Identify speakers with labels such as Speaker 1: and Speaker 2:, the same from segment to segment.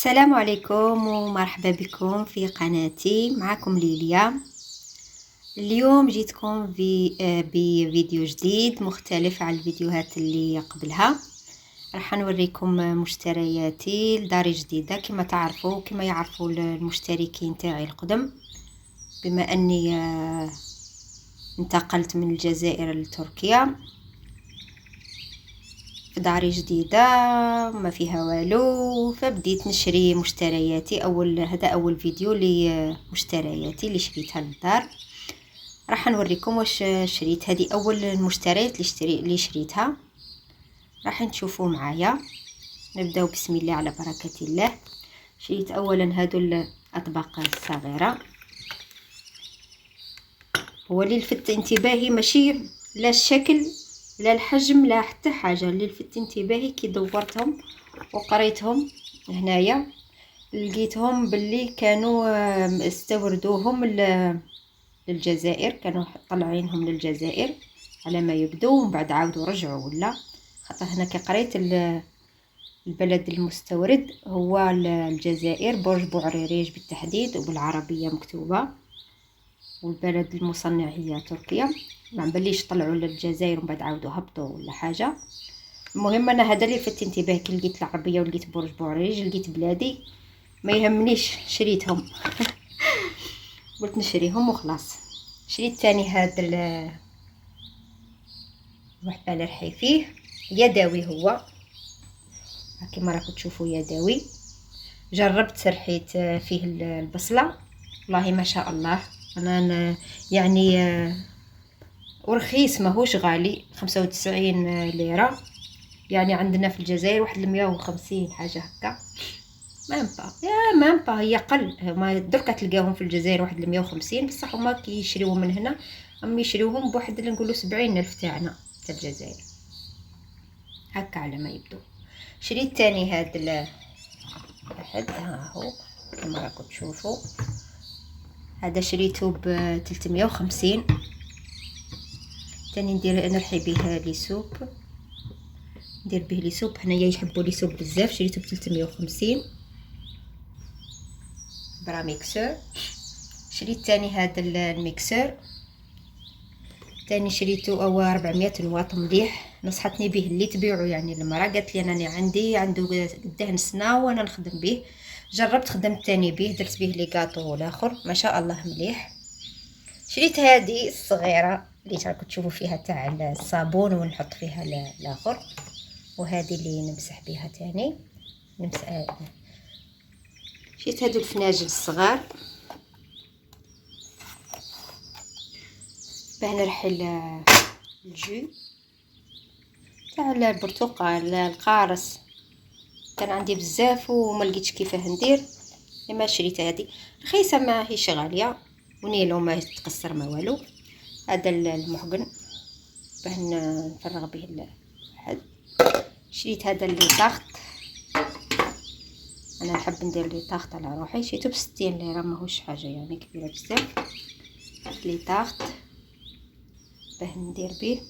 Speaker 1: السلام عليكم ومرحبا بكم في قناتي. معكم ليليا. اليوم جيتكم بفيديو جديد مختلف عن الفيديوهات اللي قبلها. راح نوريكم مشترياتي لداري جديدة كما تعرفوا كما يعرفوا المشتركين تاعي القدم، بما اني انتقلت من الجزائر لتركيا في داري جديدة ما فيها والو، فبديت نشري مشترياتي. هذا اول فيديو لمشترياتي اللي شريتها للدار. راح نوريكم واش شريت. هذه اول المشتريات اللي شريتها، راح نشوفوا معايا. نبداو بسم الله على بركة الله. شريت اولا هادو الاطباق الصغيرة. هو اللي لفت انتباهي ماشي لا الشكل لا الحجم لا حتى حاجه، اللي لفت انتباهي كي دورتهم وقريتهم هنايا لقيتهم باللي كانوا استوردوهم للجزائر، كانوا طلعينهم للجزائر على ما يبدو، ومن بعد عاودوا رجعوا. ولا خاطر هنا كي قريت البلد المستورد هو الجزائر، برج بوعريريج بالتحديد وبالعربيه مكتوبه، والبلد المصنع هي تركيا. ما عم بليش طلعوا للجزائر ومن بعد عاودوا هبطوا ولا حاجه. المهم انا هذا اللي لفت انتباهي، كي لقيت العربيه ولقيت برج بوعريريج لقيت بلادي ما يهمنيش شريتهم. قلت نشريهم وخلاص. شريت ثاني هذا الوحده للرحي فيه يدوي، هو كما راكم تشوفوا يدوي. جربت رحيت فيه البصله، والله ما شاء الله. انا يعني ورخيص ماهوش غالي، 95 ليره، يعني عندنا في الجزائر واحد 150 حاجه هكا. مامبا هي قل. ما دركا تلقاهم في الجزائر واحد 150 بصح هما كيشريو من هنا يشريوهم بواحد اللي نقولوا 70 الف تاعنا تاع الجزائر هكا على ما يبدو. شريت تاني هذا واحد، ها هو كما راكم تشوفوا. هذا شريته ب 350. تاني نرحي به لي سوب، ندير به لي سوب. هنايا يحبوا لي سوب بزاف. شريته ب 350 برا ميكسور. شريت تاني هذا الميكسور تاني، شريته او 400 واط، مليح. نصحتني به اللي تبيعه يعني المراه، قالت لي انا عنده قداه سنه وانا نخدم به. جربت خدمت تاني به، درت به لي غاطو والاخر ما شاء الله مليح. شريت هذه الصغيره اللي راكم تشوفوا فيها تاع الصابون ونحط فيها الاخر، وهذه اللي نمسح بها تاني نمسح. شريت هادو الفناجل الصغار باه نرحي الجو تاع البرتقال القارص. كان عندي بزاف وما لقيتش كيفاه ندير، لما شريت هذه رخيصه ما هيش غاليه، ونيلو ما يتقصر ما والو. هذا المحقن باه نفرغ به الواحد. شريت هذا اللي طاخت، انا نحب ندير لي طاخت على روحي. شريته ب 60 ليره ماهوش حاجه يعني كبيره بزاف. لي طاخت باه ندير به.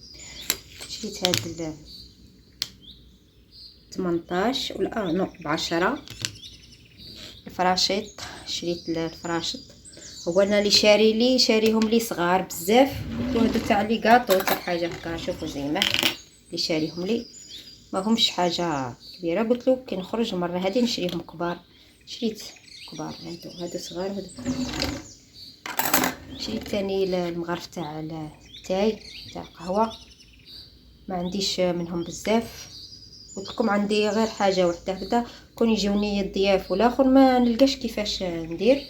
Speaker 1: شريت هذا 18 ولا نو ب10 الفراشيط. شريت الفراشط. هو انا اللي شاريهم لي صغار بزاف، هادو تاع لي غاطو تاع حاجه هكا. شوفوا زيما اللي شاريهم لي ما همش حاجه كبيره. قلت له كي نخرج مره هذه نشريهم كبار. شريت كبار. هادو صغار. هادو شريت ثاني المغرف تاع التاي تاع قهوه، ما عنديش منهم بزاف. قلت لكم عندي غير حاجه وحده هكذا كون يجوني الضياف والاخر ما نلقاش كيفاش ندير.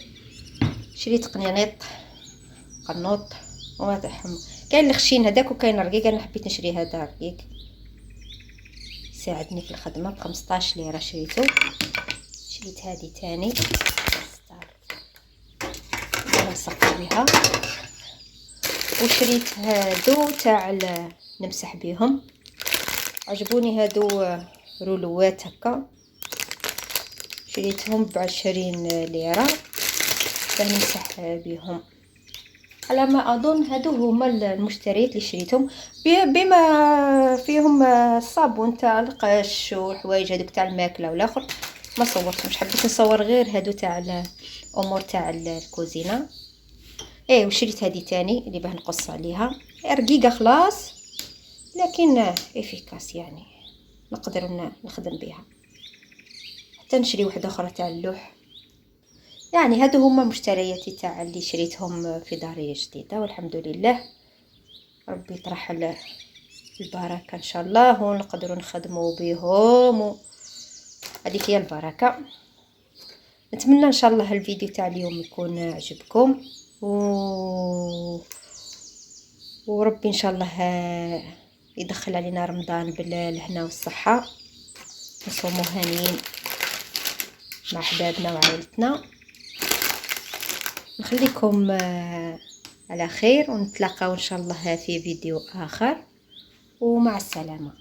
Speaker 1: شريت قنوط وما تاعهم، كاين الخشين هذاك وكاين الرقيق. انا حبيت نشري هذا الرقيق يساعدني في الخدمه ب 15 ليره شريته. شريت هذه تاني نسقي بها. وشريت هادو تاع نمسح بيهم، عجبوني هادو رولوات هكا. شريتهم ب20 ليره باه نمسح بيهم. على ما اظن هادو هما المشتريات اللي شريتهم، بما فيهم الصابون تاع القش وحوايج هذوك تاع الماكله والاخر. ما صورت، مش حبيت نصور غير هادو تاع الامور تاع الكوزينه. ايه وشريت هذه تاني اللي باه نقص عليها، رقيقه خلاص لكن افيكاس يعني نقدر نخدم بها. حتى نشري واحده اخرى تاع اللوح. يعني هادو هما مشترياتي تاع اللي شريتهم في داري الجديده، والحمد لله ربي يطرح البركه ان شاء الله ونقدروا نخدموا بهم. هذيك هي البركه. نتمنى ان شاء الله الفيديو تاع اليوم يكون عجبكم وربي ان شاء الله يدخل علينا رمضان بالهنا والصحه، نصوموا هانيين مع احبابنا وعائلتنا. نخليكم على خير ونتلاقاو ان شاء الله في فيديو اخر، ومع السلامه.